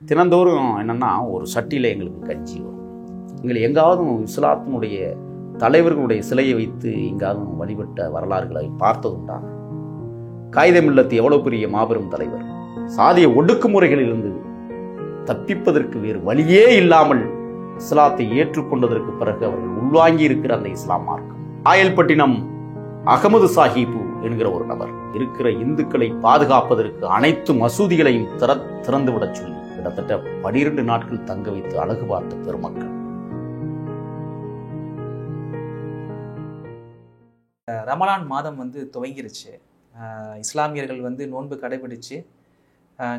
தினந்தோறும் என்னென்னா ஒரு சட்டியில் எங்களுக்கு கஞ்சி வரும். எங்களை எங்காவது இஸ்லாத்தினுடைய தலைவர்களுடைய சிலையை வைத்து எங்காவது வழிபட்ட வரலாறுகளை பார்த்ததுண்டா? காயிதமில்லத்து எவ்வளோ பெரிய மாபெரும் தலைவர், சாதிய ஒடுக்குமுறைகளிலிருந்து தப்பிப்பதற்கு வேறு வழியே இல்லாமல் இஸ்லாத்தை ஏற்றுக்கொண்டதற்கு பிறகு அவர்கள் உள்வாங்கி இருக்கிற அந்த இஸ்லாம் மார்க்கம். காயல்பட்டினம் அகமது சாஹிபு என்கிற ஒரு நபர் இருக்கிற இந்துக்களை பாதுகாப்பதற்கு அனைத்து மசூதிகளையும் திறந்துவிடச் சொல்லி கிட்டத்தட்ட 12 நாட்கள் தங்க வைத்து அழகு பார்த்த பெருமக்கள். ரமலான் மாதம் துவங்கிருச்சு. இஸ்லாமியர்கள் நோன்பு கடைபிடிச்சு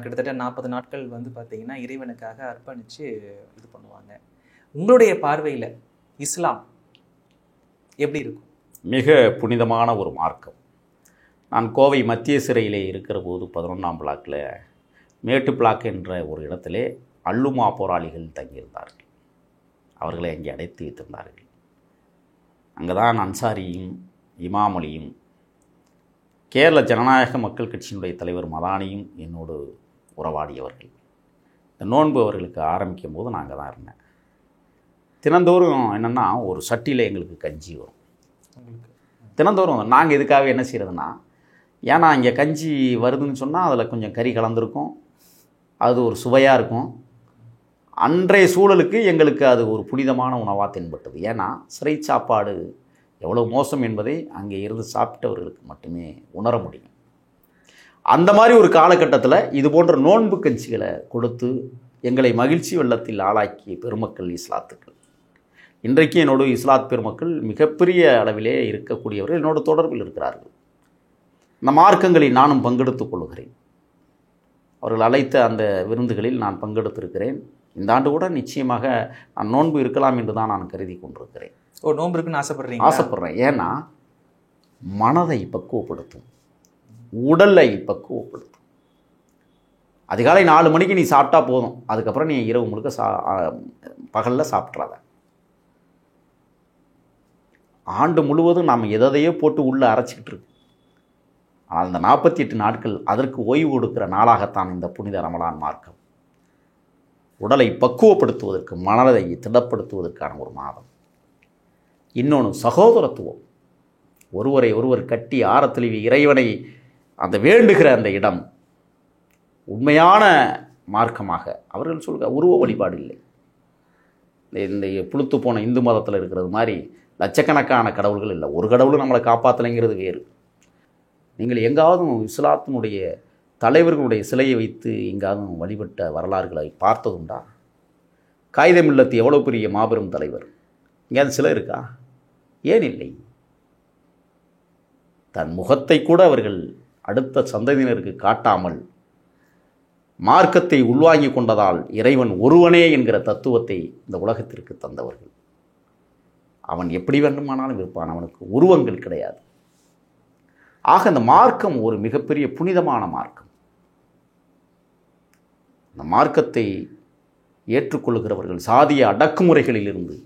கிட்டத்தட்ட 40 நாட்கள் பார்த்தீங்கன்னா இறைவனுக்காக அர்ப்பணித்து இது பண்ணுவாங்க. உங்களுடைய பார்வையில் இஸ்லாம் எப்படி இருக்கும்? மிக புனிதமான ஒரு மார்க்கம். நான் கோவை மத்திய சிறையிலே இருக்கிற போது 11ஆம் பிளாக்கில் மேட்டு பிளாக் என்ற ஒரு இடத்திலே அல்லுமா போராளிகள் தங்கியிருந்தார்கள். அவர்களை அங்கே அடைத்து வைத்திருந்தார்கள். அங்கே தான் அன்சாரியும் இமாம் அலியும் கேரள ஜனநாயக மக்கள் கட்சியினுடைய தலைவர் மதானியும் என்னோடு உறவாடியவர்கள். இந்த நோன்பு அவர்களுக்கு ஆரம்பிக்கும் போது நான் அங்கே தான் இருந்தேன். தினந்தோறும் என்னென்னா ஒரு சட்டியில் எங்களுக்கு கஞ்சி வரும். தினந்தோறும் நாங்கள் இதுக்காக என்ன செய்கிறதுனா, ஏன்னா இங்கே கஞ்சி வருதுன்னு சொன்னால் அதில் கொஞ்சம் கறி கலந்துருக்கும், அது ஒரு சுவையாக இருக்கும். அன்றைய சூழலுக்கு எங்களுக்கு அது ஒரு புனிதமான உணவாக தென்பட்டது. ஏன்னா சிறை சாப்பாடு எவ்வளோ மோசம் என்பதை அங்கே இருந்து சாப்பிட்டவர்களுக்கு மட்டுமே உணர முடியும். அந்த மாதிரி ஒரு காலகட்டத்தில் இது போன்ற நோன்பு கஞ்சிகளை கொடுத்து எங்களை மகிழ்ச்சி வெள்ளத்தில் ஆளாக்கிய பெருமக்கள் இஸ்லாத்துக்கள். இன்றைக்கு என்னோட இஸ்லாத் பெருமக்கள் மிகப்பெரிய அளவிலே இருக்கக்கூடியவர்கள் என்னோட தொடர்பில் இருக்கிறார்கள். இந்த மார்க்கங்களில் நானும் பங்கெடுத்துக் கொள்கிறேன். அவர்கள் அழைத்த அந்த விருந்துகளில் நான் பங்கெடுத்திருக்கிறேன். இந்த ஆண்டு கூட நிச்சயமாக நான் நோன்பு இருக்கலாம் என்று தான் நான் கருதி கொண்டிருக்கிறேன். நோன்பு இருக்குன்னு ஆசைப்படுறேன். ஏன்னா மனதை பக்குவப்படுத்தும், உடலை பக்குவப்படுத்தும். அதிகாலை 4 மணிக்கு நீ சாப்பிட்டா போதும், அதுக்கப்புறம் நீ இரவு முழுக்க பகலில் சாப்பிட்றாத. ஆண்டு முழுவதும் நாம் எதையோ போட்டு உள்ளே அரைச்சிக்கிட்டு இருக்கு. ஆனால் இந்த 48 நாட்கள் அதற்கு ஓய்வு கொடுக்கிற நாளாகத்தான் இந்த புனித ரமலான் மார்க்கம். உடலை பக்குவப்படுத்துவதற்கு, மனதை திடப்படுத்துவதற்கான ஒரு மாதம். இன்னொன்று சகோதரத்துவம். ஒருவரை ஒருவர் கட்டி ஆரத்தழுவி இறைவனை அந்த வேண்டுகிற அந்த இடம் உண்மையான மார்க்கமாக அவர்கள் சொல்கிற உருவ வழிபாடு இல்லை. இந்த புழுத்து போன இந்து மதத்தில் இருக்கிறது மாதிரி லட்சக்கணக்கான கடவுள்கள் இல்லை. ஒரு கடவுளும் நம்மளை காப்பாற்றலைங்கிறது வேறு. நீங்கள் எங்காவது இஸ்லாத்தினுடைய தலைவர்களுடைய சிலையை வைத்து எங்காவது வழிபட்ட வரலாறுகளை பார்த்ததுண்டா? காயிதமில்லத்து எவ்வளோ பெரிய மாபெரும் தலைவர், எங்கேயாவது சிலை இருக்கா? ஏன் இல்லை? தன் முகத்தை கூட அவர்கள் அடுத்த சந்ததியினருக்கு காட்டாமல் மார்க்கத்தை உள்வாங்கி கொண்டதால் இறைவன் ஒருவனே என்கிற தத்துவத்தை இந்த உலகத்திற்கு தந்தவர்கள். அவன் எப்படி வேண்டுமானாலும் இருப்பான், அவனுக்கு உருவங்கள் கிடையாது. ஆக இந்த மார்க்கம் ஒரு மிகப்பெரிய புனிதமான மார்க்கம். இந்த மார்க்கத்தை ஏற்றுக்கொள்கிறவர்கள் சாதிய அடக்குமுறைகளிலிருந்து,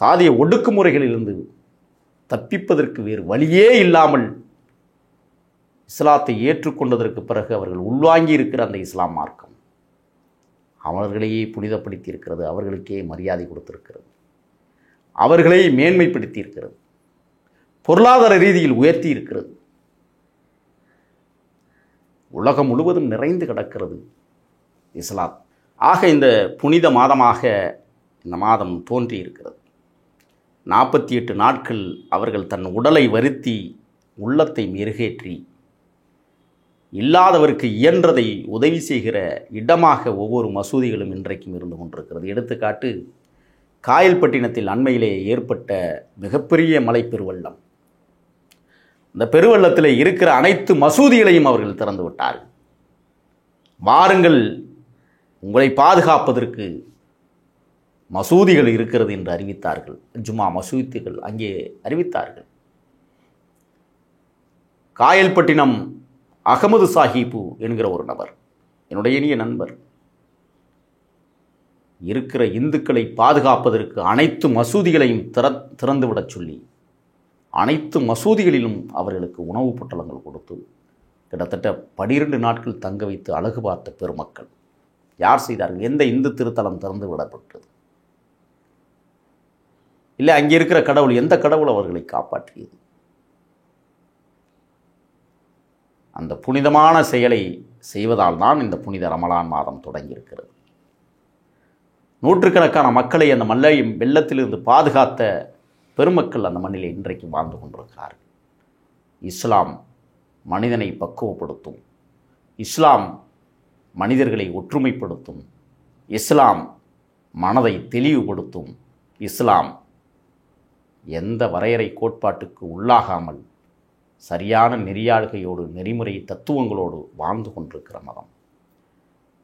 சாதிய ஒடுக்குமுறைகளிலிருந்து தப்பிப்பதற்கு வேறு வழியே இல்லாமல் இஸ்லாத்தை ஏற்றுக்கொண்டதற்கு பிறகு அவர்கள் உள்வாங்கி இருக்கிற அந்த இஸ்லாம் மார்க்கம் அவர்களையே புனிதப்படுத்தி இருக்கிறது, அவர்களுக்கே மரியாதை கொடுத்திருக்கிறது, அவர்களை மேன்மைப்படுத்தி இருக்கிறது, பொருளாதார ரீதியில் உயர்த்தி இருக்கிறது. உலகம் முழுவதும் நிறைந்து கிடக்கிறது இஸ்லாம். ஆக இந்த புனித மாதமாக இந்த மாதம் தோன்றி இருக்கிறது. 48 நாட்கள் அவர்கள் தன் உடலை வருத்தி உள்ளத்தை மெருகேற்றி இல்லாதவருக்கு இயன்றதை உதவி செய்கிற இடமாக ஒவ்வொரு மசூதிகளும் இன்றைக்கும் இருந்து கொண்டிருக்கிறது. எடுத்துக்காட்டு, காயல்பட்டினத்தில் அண்மையிலே ஏற்பட்ட மிகப்பெரிய மழை பெருவெள்ளம். இந்த பெருவெள்ளத்தில் இருக்கிற அனைத்து மசூதிகளையும் அவர்கள் திறந்து விட்டார்கள். வாருங்கள், உங்களை பாதுகாப்பதற்கு மசூதிகள் இருக்கிறது என்று அறிவித்தார்கள். ஜும்மா மசூதிகள் அங்கே அறிவித்தார்கள். காயல்பட்டினம் அகமது சாஹிபு என்கிற ஒரு நபர், என்னுடைய இனிய நண்பர், இருக்கிற இந்துக்களை பாதுகாப்பதற்கு அனைத்து மசூதிகளையும் திறந்துவிடச் சொல்லி அனைத்து மசூதிகளிலும் அவர்களுக்கு உணவுப் பொட்டலங்கள் கொடுத்து கிட்டத்தட்ட 12 நாட்கள் தங்க வைத்து அழகு பார்த்த பெருமக்கள். யார் செய்தார்கள்? எந்த இந்து திருத்தலம் திறந்து விடப்பட்டது? இல்லை அங்கே இருக்கிற கடவுள், எந்த கடவுள் அவர்களை காப்பாற்றியது? அந்த புனிதமான செயலை செய்வதால் தான் இந்த புனித ரமலான் மாதம் தொடங்கியிருக்கிறது. நூற்றுக்கணக்கான மக்களை அந்த மல்லை வெள்ளத்திலிருந்து பாதுகாத்த பெருமக்கள் அந்த மண்ணிலே இன்றைக்கு வாழ்ந்து கொண்டிருக்கிறார்கள். இஸ்லாம் மனிதனை பக்குவப்படுத்தும், இஸ்லாம் மனிதர்களை ஒற்றுமைப்படுத்தும், இஸ்லாம் மனதை தெளிவுபடுத்தும், இஸ்லாம் எந்த வரையறை கோட்பாட்டுக்கு உள்ளாகாமல் சரியான நெறியாளுகையோடு நெறிமுறை தத்துவங்களோடு வாழ்ந்து கொண்டிருக்கிற மதம்.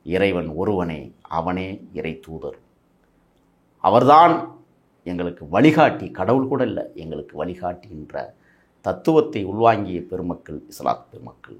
இறைவன் ஒருவனே, அவனே இறை தூதர். அவர்தான் எங்களுக்கு வழிகாட்டி, கடவுள் கூட இல்லை, எங்களுக்கு வழிகாட்டுகின்ற தத்துவத்தை உள்வாங்கிய பெருமக்கள் இஸ்லாத் பெருமக்கள்.